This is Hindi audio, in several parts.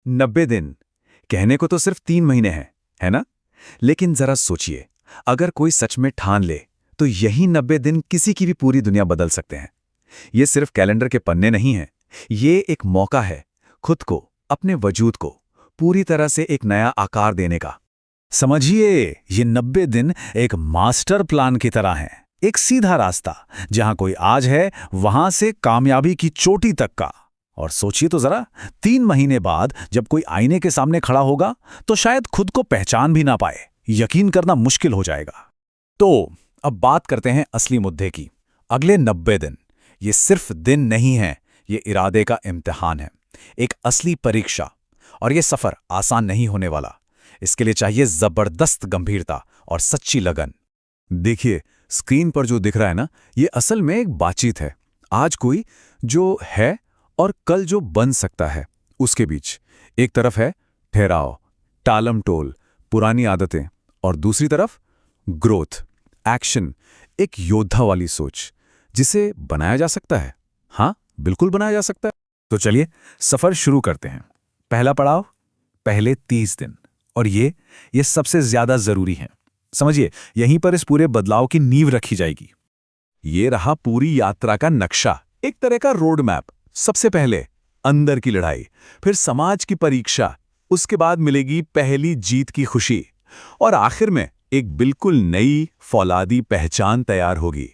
90 दिन कहने को तो सिर्फ 3 महीने हैं, है ना? लेकिन जरा सोचिए, अगर कोई सच में ठान ले तो यही 90 दिन किसी की भी पूरी दुनिया बदल सकते हैं। ये सिर्फ कैलेंडर के पन्ने नहीं हैं, ये एक मौका है खुद को, अपने वजूद को पूरी तरह से एक नया आकार देने का। समझिए, ये 90 दिन एक मास्टर प्लान की तरह हैं। एक सीधा रास्ता, जहां कोई आज है वहां से कामयाबी की चोटी तक का। और सोचिए तो जरा, 3 महीने बाद जब कोई आईने के सामने खड़ा होगा तो शायद खुद को पहचान भी ना पाए। यकीन करना मुश्किल हो जाएगा। तो अब बात करते हैं असली मुद्दे की। अगले 90 दिन ये सिर्फ दिन नहीं है, ये इरादे का इम्तिहान है, एक असली परीक्षा। और ये सफर आसान नहीं होने वाला। इसके लिए चाहिए जबरदस्त गंभीरता और सच्ची लगन। देखिए, स्क्रीन पर जो दिख रहा है ना, ये असल में एक बातचीत है। आज कोई जो है और कल जो बन सकता है, उसके बीच। एक तरफ है ठहराव, टालमटोल, पुरानी आदतें, और दूसरी तरफ ग्रोथ, एक्शन, एक योद्धा वाली सोच, जिसे बनाया जा सकता है। हाँ, बिल्कुल बनाया जा सकता है। तो चलिए सफर शुरू करते हैं। पहला पड़ाव, पहले 30 दिन। और ये सबसे ज्यादा जरूरी है। समझिए, यहीं पर इस पूरे बदलाव की नींव रखी जाएगी। ये रहा पूरी यात्रा का नक्शा, एक तरह का रोड मैप। सबसे पहले अंदर की लड़ाई, फिर समाज की परीक्षा, उसके बाद मिलेगी पहली जीत की खुशी, और आखिर में एक बिल्कुल नई फौलादी पहचान तैयार होगी।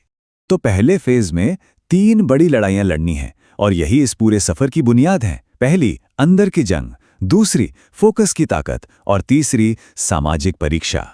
तो पहले फेज में 3 बड़ी लड़ाइयां लड़नी हैं, और यही इस पूरे सफर की बुनियाद है। पहली, अंदर की जंग, दूसरी, फोकस की ताकत, और तीसरी, सामाजिक परीक्षा।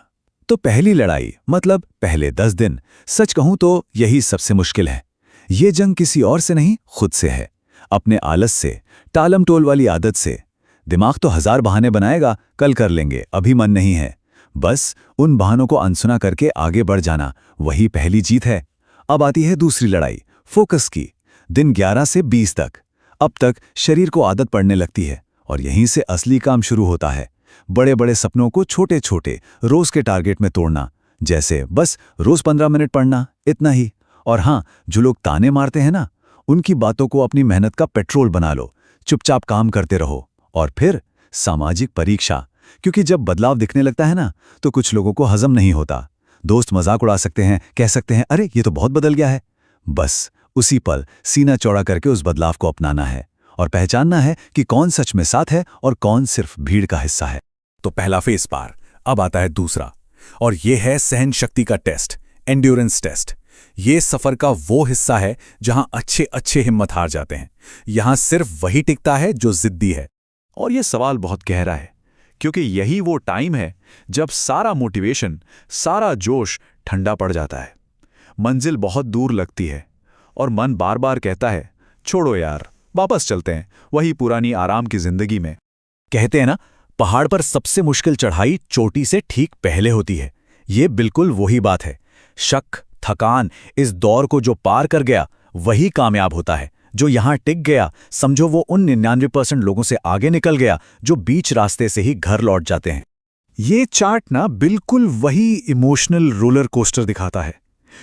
तो पहली लड़ाई मतलब पहले 10 दिन, सच कहूं तो यही सबसे मुश्किल है। ये जंग किसी और से नहीं, खुद से है। अपने आलस से, टालमटोल वाली आदत से। दिमाग तो 1000 बहाने बनाएगा, कल कर लेंगे, अभी मन नहीं है। बस उन बहानों को अनसुना करके आगे बढ़ जाना, वही पहली जीत है। अब आती है दूसरी लड़ाई, फोकस की। दिन 11 से 20 तक। अब तक शरीर को आदत पड़ने लगती है, और यहीं से असली काम शुरू होता है। बड़े बड़े सपनों को छोटे छोटे रोज के टारगेट में तोड़ना। जैसे बस रोज 15 मिनट पढ़ना, इतना ही। और हाँ, जो लोग ताने मारते हैं ना, उनकी बातों को अपनी मेहनत का पेट्रोल बना लो। चुपचाप काम करते रहो। और फिर सामाजिक परीक्षा, क्योंकि जब बदलाव दिखने लगता है ना, तो कुछ लोगों को हजम नहीं होता। दोस्त मजाक उड़ा सकते हैं, कह सकते हैं, अरे ये तो बहुत बदल गया है। बस उसी पल सीना चौड़ा करके उस बदलाव को अपनाना है, और पहचानना है कि कौन सच में साथ है और कौन सिर्फ भीड़ का हिस्सा है। तो पहला फेस पार। अब आता है दूसरा, और यह है सहन शक्ति का टेस्ट, एंड्योरेंस टेस्ट। ये सफर का वो हिस्सा है जहां अच्छे अच्छे हिम्मत हार जाते हैं। यहां सिर्फ वही टिकता है जो जिद्दी है। और यह सवाल बहुत गहरा है, क्योंकि यही वो टाइम है जब सारा मोटिवेशन, सारा जोश ठंडा पड़ जाता है। मंजिल बहुत दूर लगती है, और मन बार बार कहता है, छोड़ो यार, वापस चलते हैं वही पुरानी आराम की जिंदगी में। कहते हैं ना, पहाड़ पर सबसे मुश्किल चढ़ाई चोटी से ठीक पहले होती है। ये बिल्कुल वही बात है। शक, थकान, इस दौर को जो पार कर गया वही कामयाब होता है। जो यहां टिक गया, समझो वो उन 99% लोगों से आगे निकल गया जो बीच रास्ते से ही घर लौट जाते हैं। ये चार्ट ना बिल्कुल वही इमोशनल रोलर कोस्टर दिखाता है।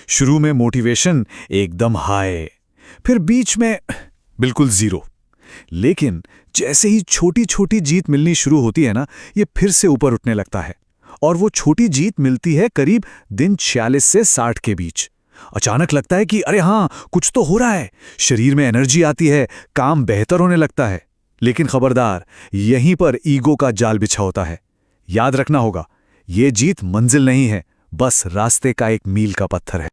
शुरू में मोटिवेशन एकदम हाई, फिर बीच में बिल्कुल जीरो। लेकिन जैसे ही छोटी छोटी जीत मिलनी शुरू होती है ना, ये फिर से ऊपर उठने लगता है। और वो छोटी जीत मिलती है करीब दिन 46 से 60 के बीच। अचानक लगता है कि अरे हाँ, कुछ तो हो रहा है। शरीर में एनर्जी आती है, काम बेहतर होने लगता है। लेकिन खबरदार, यहीं पर ईगो का जाल बिछा होता है। याद रखना होगा, ये जीत मंजिल नहीं है, बस रास्ते का एक मील का पत्थर है।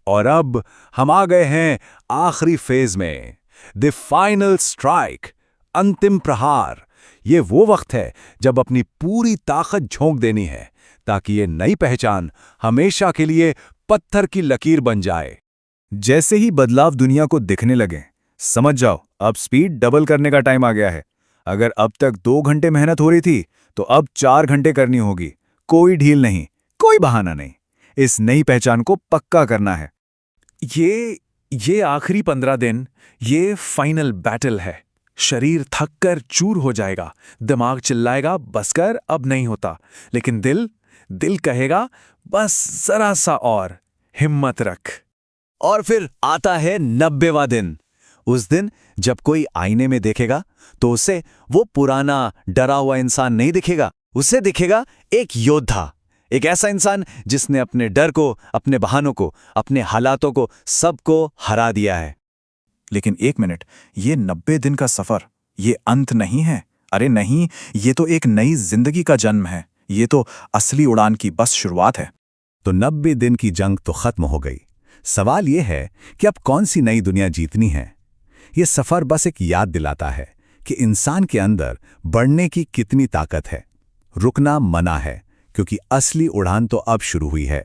और अब हम आ गए हैं आखिरी फेज में, द फाइनल स्ट्राइक, अंतिम प्रहार। ये वो वक्त है जब अपनी पूरी ताकत झोंक देनी है, ताकि ये नई पहचान हमेशा के लिए पत्थर की लकीर बन जाए। जैसे ही बदलाव दुनिया को दिखने लगे, समझ जाओ अब स्पीड डबल करने का टाइम आ गया है। अगर अब तक 2 घंटे मेहनत हो रही थी, तो अब 4 घंटे करनी होगी। कोई ढील नहीं, कोई बहाना नहीं। इस नई पहचान को पक्का करना है। ये आखिरी 15 दिन, ये फाइनल बैटल है। शरीर थक कर चूर हो जाएगा, दिमाग चिल्लाएगा बस कर, अब नहीं होता। लेकिन दिल कहेगा बस जरा सा और, हिम्मत रख। और फिर आता है 90वां दिन, उस दिन जब कोई आईने में देखेगा तो उसे वो पुराना डरा हुआ इंसान नहीं दिखेगा, उसे दिखेगा एक योद्धा, एक ऐसा इंसान जिसने अपने डर को, अपने बहानों को, अपने हालातों को, सबको हरा दिया है। लेकिन एक मिनट, ये 90 दिन का सफर, ये अंत नहीं है। अरे नहीं, ये तो एक नई जिंदगी का जन्म है। ये तो असली उड़ान की बस शुरुआत है। तो 90 दिन की जंग तो खत्म हो गई। सवाल यह है कि अब कौन सी नई दुनिया जीतनी है। ये सफर बस एक याद दिलाता है कि इंसान के अंदर बढ़ने की कितनी ताकत है। रुकना मना है, क्योंकि असली उड़ान तो अब शुरू हुई है।